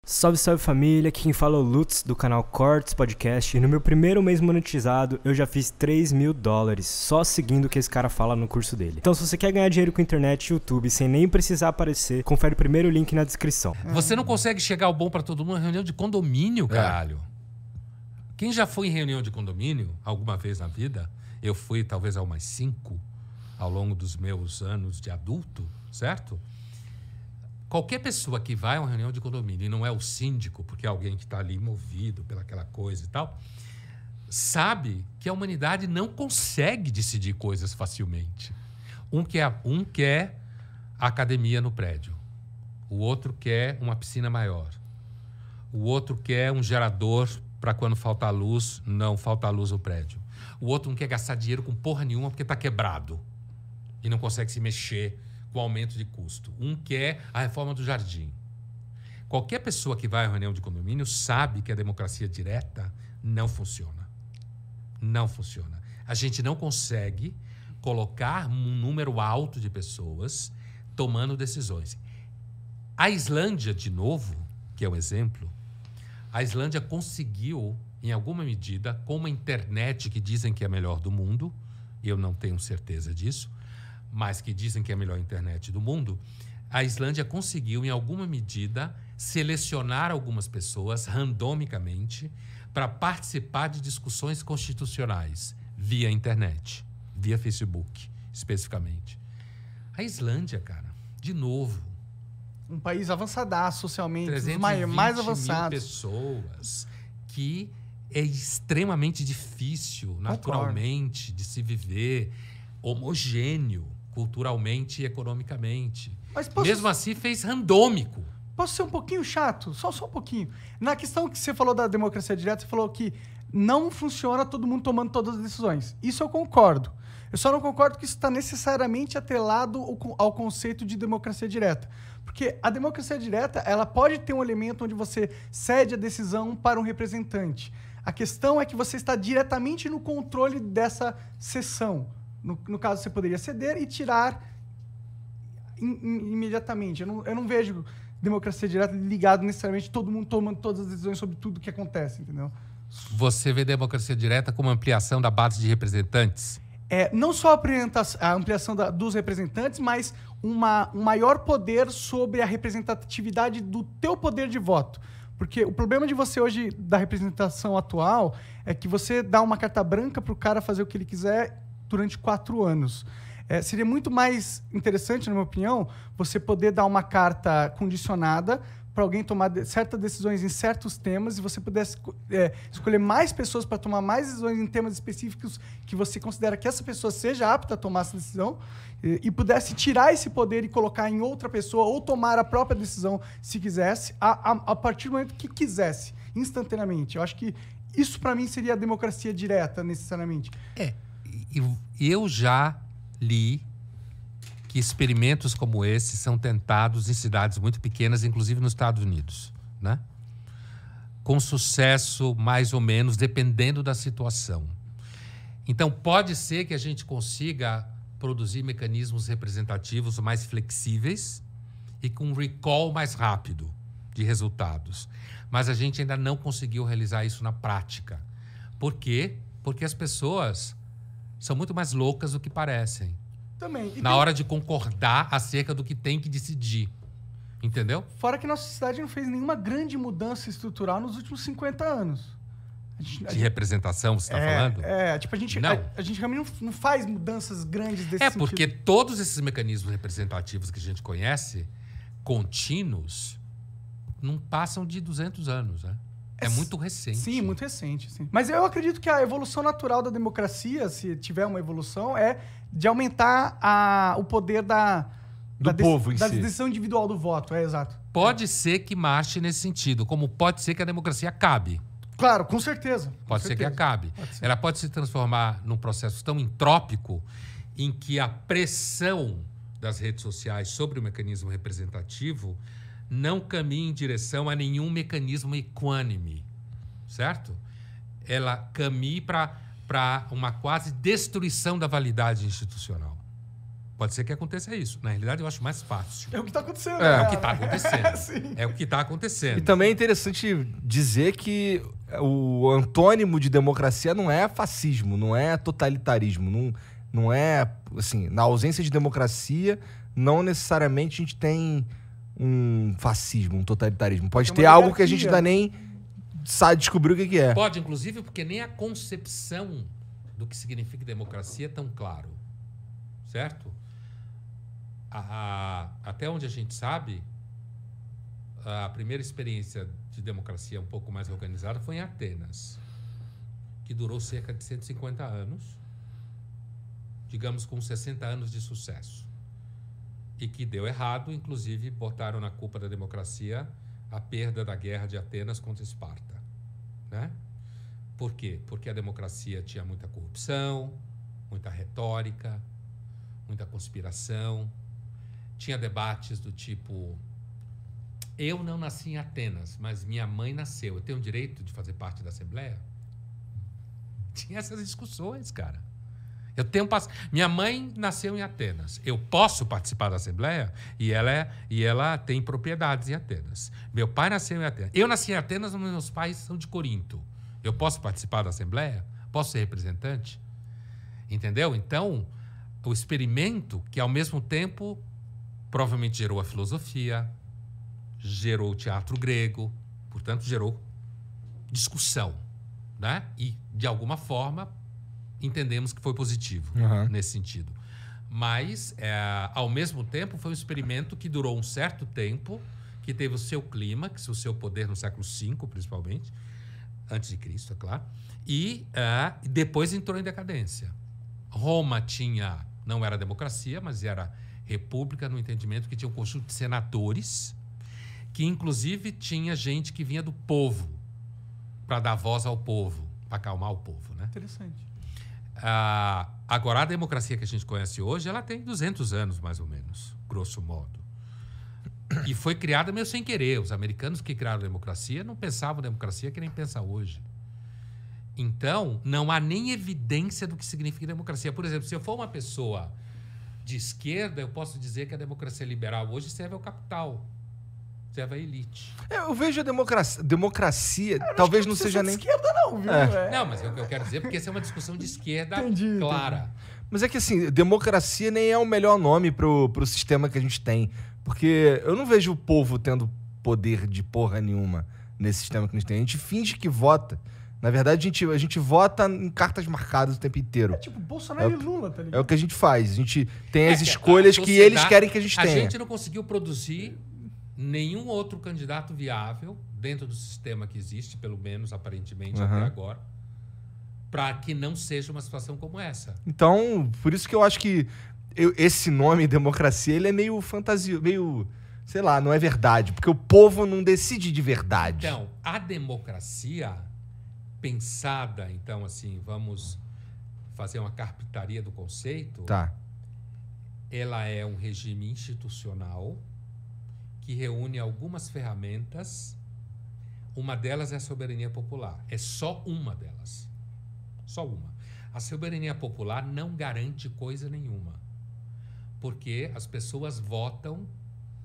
Salve, salve família, aqui quem fala é o Lutz do canal Cortes Podcast e no meu primeiro mês monetizado eu já fiz $3.000 só seguindo o que esse cara fala no curso dele. Então se você quer ganhar dinheiro com internet e YouTube sem nem precisar aparecer, confere o primeiro link na descrição. Você não consegue chegar ao bom pra todo mundo em reunião de condomínio, caralho. Quem já foi em reunião de condomínio alguma vez na vida? Eu fui talvez a umas 5 ao longo dos meus anos de adulto, certo? Qualquer pessoa que vai a uma reunião de condomínio e não é o síndico, porque é alguém que está ali movido pelaquela coisa e tal, sabe que a humanidade não consegue decidir coisas facilmente. Um quer a academia no prédio. O outro quer uma piscina maior. O outro quer um gerador para quando faltar luz, não faltar luz no prédio. O outro não quer gastar dinheiro com porra nenhuma porque está quebrado e não consegue se mexer com aumento de custo. Um quer a reforma do jardim. Qualquer pessoa que vai à reunião de condomínio sabe que a democracia direta não funciona. Não funciona. A gente não consegue colocar um número alto de pessoas tomando decisões. A Islândia, de novo, que é um exemplo, a Islândia conseguiu, em alguma medida, com uma internet que dizem que é a melhor do mundo, eu não tenho certeza disso, mas que dizem que é a melhor internet do mundo, a Islândia conseguiu, em alguma medida, selecionar algumas pessoas randomicamente para participar de discussões constitucionais via internet, via Facebook, especificamente. A Islândia, cara, de novo. Um país avançadaço socialmente, os 320 mais mil avançados. pessoas que é extremamente difícil, naturalmente, de se viver, homogêneo, culturalmente e economicamente. Mas Mesmo assim, fez randômico. Posso ser um pouquinho chato? Só um pouquinho. Na questão que você falou da democracia direta, você falou que não funciona todo mundo tomando todas as decisões. Isso eu concordo. Eu só não concordo que isso está necessariamente atrelado ao conceito de democracia direta. Porque a democracia direta, ela pode ter um elemento onde você cede a decisão para um representante. A questão é que você está diretamente no controle dessa sessão. No caso, você poderia ceder e tirar imediatamente. Eu não vejo democracia direta ligado necessariamente todo mundo tomando todas as decisões sobre tudo que acontece, entendeu? Você vê democracia direta como ampliação da base de representantes? Não só a ampliação dos representantes, mas um maior poder sobre a representatividade do teu poder de voto. Porque o problema de você hoje, da representação atual, é que você dá uma carta branca para o cara fazer o que ele quiser durante 4 anos. Seria muito mais interessante, na minha opinião, você poder dar uma carta condicionada para alguém tomar certas decisões em certos temas e você pudesse escolher mais pessoas para tomar mais decisões em temas específicos que você considera que essa pessoa seja apta a tomar essa decisão e pudesse tirar esse poder e colocar em outra pessoa ou tomar a própria decisão, se quisesse, a partir do momento que quisesse, instantaneamente. Eu acho que isso, para mim, seria a democracia direta, necessariamente. Eu já li que experimentos como esse são tentados em cidades muito pequenas, inclusive nos Estados Unidos, né? Com sucesso, mais ou menos, dependendo da situação. Então, pode ser que a gente consiga produzir mecanismos representativos mais flexíveis e com um recall mais rápido de resultados. Mas a gente ainda não conseguiu realizar isso na prática. Por quê? Porque as pessoas são muito mais loucas do que parecem. Também. Na hora de concordar acerca do que tem que decidir. Entendeu? Fora que nossa sociedade não fez nenhuma grande mudança estrutural nos últimos 50 anos. De representação, você está falando? Tipo, Não. A gente realmente não faz mudanças grandes desse sentido. Porque todos esses mecanismos representativos que a gente conhece, contínuos, não passam de 200 anos, né? É muito recente. Sim, muito recente. Sim. Mas eu acredito que a evolução natural da democracia, se tiver uma evolução, é de aumentar o poder do povo em da si. decisão individual do voto. Exato. Pode ser que marche nesse sentido, como pode ser que a democracia acabe. Claro, com certeza. Pode ser que acabe. Ela pode se transformar num processo tão entrópico em que a pressão das redes sociais sobre o mecanismo representativo não caminhe em direção a nenhum mecanismo equânime, certo? Ela caminhe para uma quase destruição da validade institucional. Pode ser que aconteça isso. Na realidade, eu acho mais fácil. É o que está acontecendo. É o que está acontecendo. Sim. É o que está acontecendo. E também é interessante dizer que o antônimo de democracia não é fascismo, não é totalitarismo, não é, assim, na ausência de democracia, não necessariamente a gente tem um fascismo, um totalitarismo. Pode ter algo que a gente ainda nem sabe descobrir o que é. Pode, inclusive, porque nem a concepção do que significa democracia é tão claro. Certo? Até onde a gente sabe, a primeira experiência de democracia um pouco mais organizada foi em Atenas, que durou cerca de 150 anos, digamos com 60 anos de sucesso. E que deu errado, inclusive botaram na culpa da democracia a perda da guerra de Atenas contra Esparta. Né? Por quê? Porque a democracia tinha muita corrupção, muita retórica, muita conspiração. Tinha debates do tipo: eu não nasci em Atenas, mas minha mãe nasceu. Eu tenho o direito de fazer parte da Assembleia? Tinha essas discussões, cara. Minha mãe nasceu em Atenas. Eu posso participar da Assembleia? E ela tem propriedades em Atenas. Meu pai nasceu em Atenas. Eu nasci em Atenas, mas meus pais são de Corinto. Eu posso participar da Assembleia? Posso ser representante? Entendeu? Então, o experimento, que ao mesmo tempo provavelmente gerou a filosofia, gerou o teatro grego, portanto, gerou discussão, né? E, de alguma forma, entendemos que foi positivo nesse sentido. Mas, ao mesmo tempo, foi um experimento que durou um certo tempo, que teve o seu clímax, o seu poder no século V, principalmente, antes de Cristo, é claro, e depois entrou em decadência. Roma não era democracia, mas era república, no entendimento que tinha um conjunto de senadores, que inclusive tinha gente que vinha do povo, para dar voz ao povo, para acalmar o povo, né? Interessante. Agora, a democracia que a gente conhece hoje, ela tem 200 anos, mais ou menos, grosso modo. E foi criada meio sem querer. Os americanos que criaram a democracia não pensavam democracia que nem pensa hoje. Então, não há nem evidência do que significa democracia. Por exemplo, se eu for uma pessoa de esquerda, eu posso dizer que a democracia liberal hoje serve ao capital, serve à elite. Eu vejo a democracia talvez não seja nem... esquerda não, viu? Não, mas é o que eu quero dizer, porque essa é uma discussão de esquerda clara. Mas é que, assim, democracia nem é o melhor nome pro sistema que a gente tem. Porque eu não vejo o povo tendo poder de porra nenhuma nesse sistema que a gente tem. A gente finge que vota. Na verdade, a gente vota em cartas marcadas o tempo inteiro. É tipo Bolsonaro e Lula, tá ligado? É o que a gente faz. A gente tem as escolhas que eles querem que a gente tenha. A gente não conseguiu produzir nenhum outro candidato viável dentro do sistema que existe, pelo menos aparentemente até agora, para que não seja uma situação como essa. Então, por isso que eu acho que esse nome, democracia, ele é meio fantasia, meio, sei lá, não é verdade, porque o povo não decide de verdade. Então, a democracia pensada, então, assim, vamos fazer uma carpintaria do conceito, ela é um regime institucional que reúne algumas ferramentas. Uma delas é a soberania popular. É só uma delas. Só uma. A soberania popular não garante coisa nenhuma, porque as pessoas votam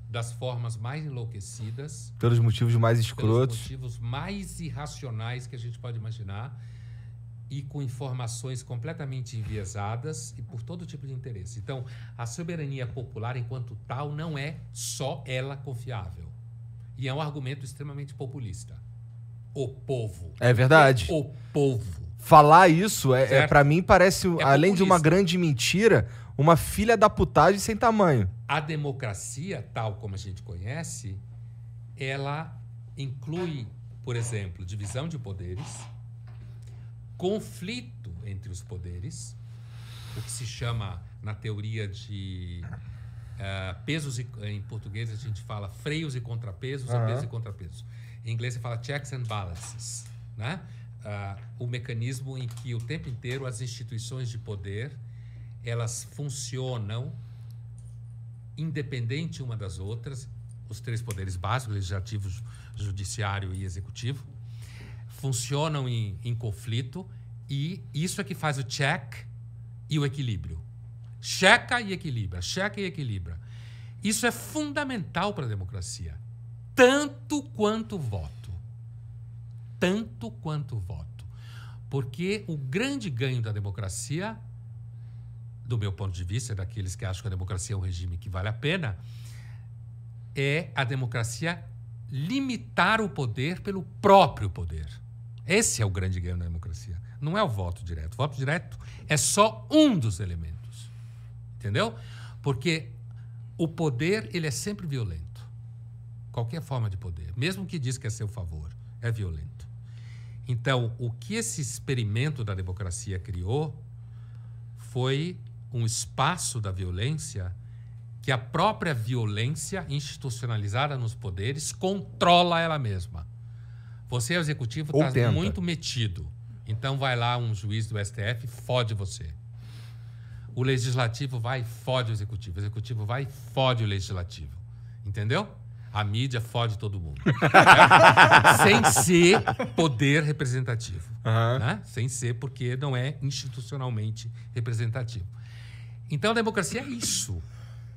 das formas mais enlouquecidas, pelos motivos mais escrotos, pelos motivos mais irracionais que a gente pode imaginar, e com informações completamente enviesadas e por todo tipo de interesse. Então, a soberania popular, enquanto tal, não é só ela confiável. E é um argumento extremamente populista. O povo. É verdade. O povo. Falar isso, para mim, parece, além populista. de uma grande mentira, uma filha da putagem sem tamanho. A democracia, tal como a gente conhece, ela inclui, por exemplo, divisão de poderes, conflito entre os poderes, o que se chama, na teoria de pesos, em português a gente fala freios e contrapesos, ou pesos e contrapesos. Em inglês se fala checks and balances, né? O mecanismo em que o tempo inteiro as instituições de poder, elas funcionam independente uma das outras, os três poderes básicos, legislativo, judiciário e executivo, funcionam em conflito, e isso é que faz o check e o equilíbrio. Checa e equilibra, checa e equilibra. Isso é fundamental para a democracia. Tanto quanto voto. Tanto quanto voto. Porque o grande ganho da democracia, do meu ponto de vista, daqueles que acham que a democracia é um regime que vale a pena, é a democracia limitar o poder pelo próprio poder. Esse é o grande ganho da democracia. Não é o voto direto. O voto direto é só um dos elementos. Entendeu? Porque o poder, ele é sempre violento. Qualquer forma de poder, mesmo que diz que é seu favor, é violento. Então, o que esse experimento da democracia criou foi um espaço da violência que a própria violência institucionalizada nos poderes controla ela mesma. Você, o executivo, está muito metido. Então vai lá um juiz do STF e fode você. O legislativo vai e fode o executivo vai e fode o legislativo. Entendeu? A mídia fode todo mundo. Sem ser poder representativo. Né? Sem ser, porque não é institucionalmente representativo. Então a democracia é isso.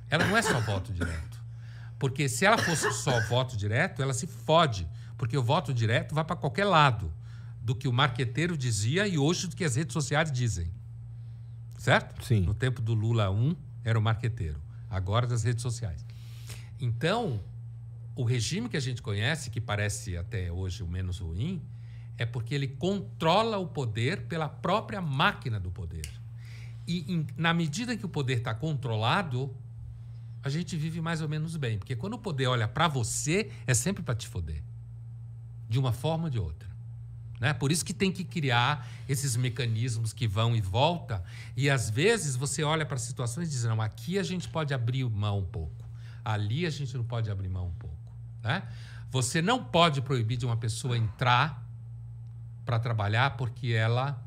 Ela não é só voto direto. Porque se ela fosse só voto direto, ela se fode. Porque o voto direto vai para qualquer lado do que o marqueteiro dizia e hoje do que as redes sociais dizem. Certo? Sim. No tempo do Lula 1, era o marqueteiro. Agora, das redes sociais. Então, o regime que a gente conhece, que parece até hoje o menos ruim, é porque ele controla o poder pela própria máquina do poder. E na medida que o poder está controlado, a gente vive mais ou menos bem. Porque quando o poder olha para você, é sempre para te foder. De uma forma ou de outra. Né? Por isso que tem que criar esses mecanismos que vão e voltam. E, às vezes, você olha para situações e diz, não, aqui a gente pode abrir mão um pouco. Ali a gente não pode abrir mão um pouco. Né? Você não pode proibir de uma pessoa entrar para trabalhar porque ela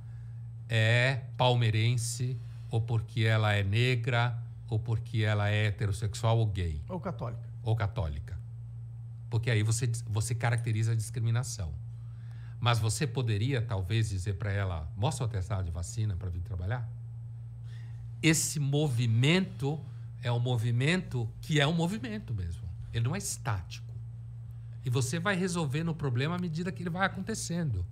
é palmeirense, ou porque ela é negra, ou porque ela é heterossexual ou gay. Ou católica. Ou católica. Porque aí você caracteriza a discriminação. Mas você poderia, talvez, dizer para ela, mostra o atestado de vacina para vir trabalhar? Esse movimento é um movimento que é um movimento mesmo. Ele não é estático. E você vai resolvendo o problema à medida que ele vai acontecendo.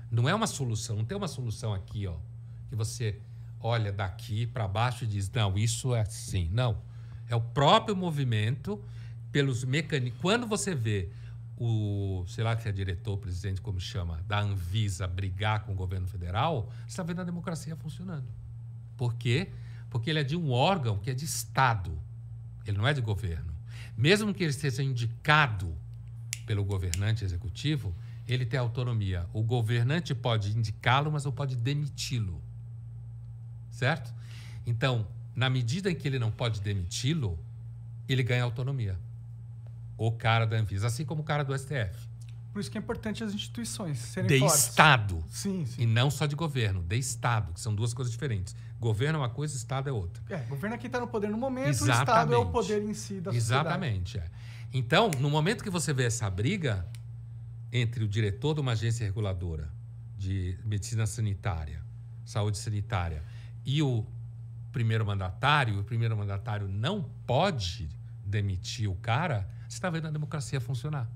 Não é uma solução, não tem uma solução aqui, ó, que você olha daqui para baixo e diz, não, isso é assim. Não. É o próprio movimento pelos mecanismos. Quando você vê o, sei lá que é diretor, presidente, como chama, da Anvisa brigar com o governo federal, você está vendo a democracia funcionando. Por quê? Porque ele é de um órgão que é de Estado. Ele não é de governo. Mesmo que ele seja indicado pelo governante executivo, ele tem autonomia. O governante pode indicá-lo, mas não pode demiti-lo. Certo? Então, na medida em que ele não pode demiti-lo, ele ganha autonomia. O cara da Anvisa, assim como o cara do STF. Por isso que é importante as instituições serem de fortes. Estado. Sim, sim. E não só de governo, de Estado, que são duas coisas diferentes. Governo é uma coisa, Estado é outra. Governo é quem está no poder no momento, Exatamente. o Estado é o poder em si da sociedade. Exatamente. Então, no momento que você vê essa briga entre o diretor de uma agência reguladora de medicina sanitária, saúde sanitária, e o primeiro mandatário não pode demitir o cara, você está vendo a democracia funcionar.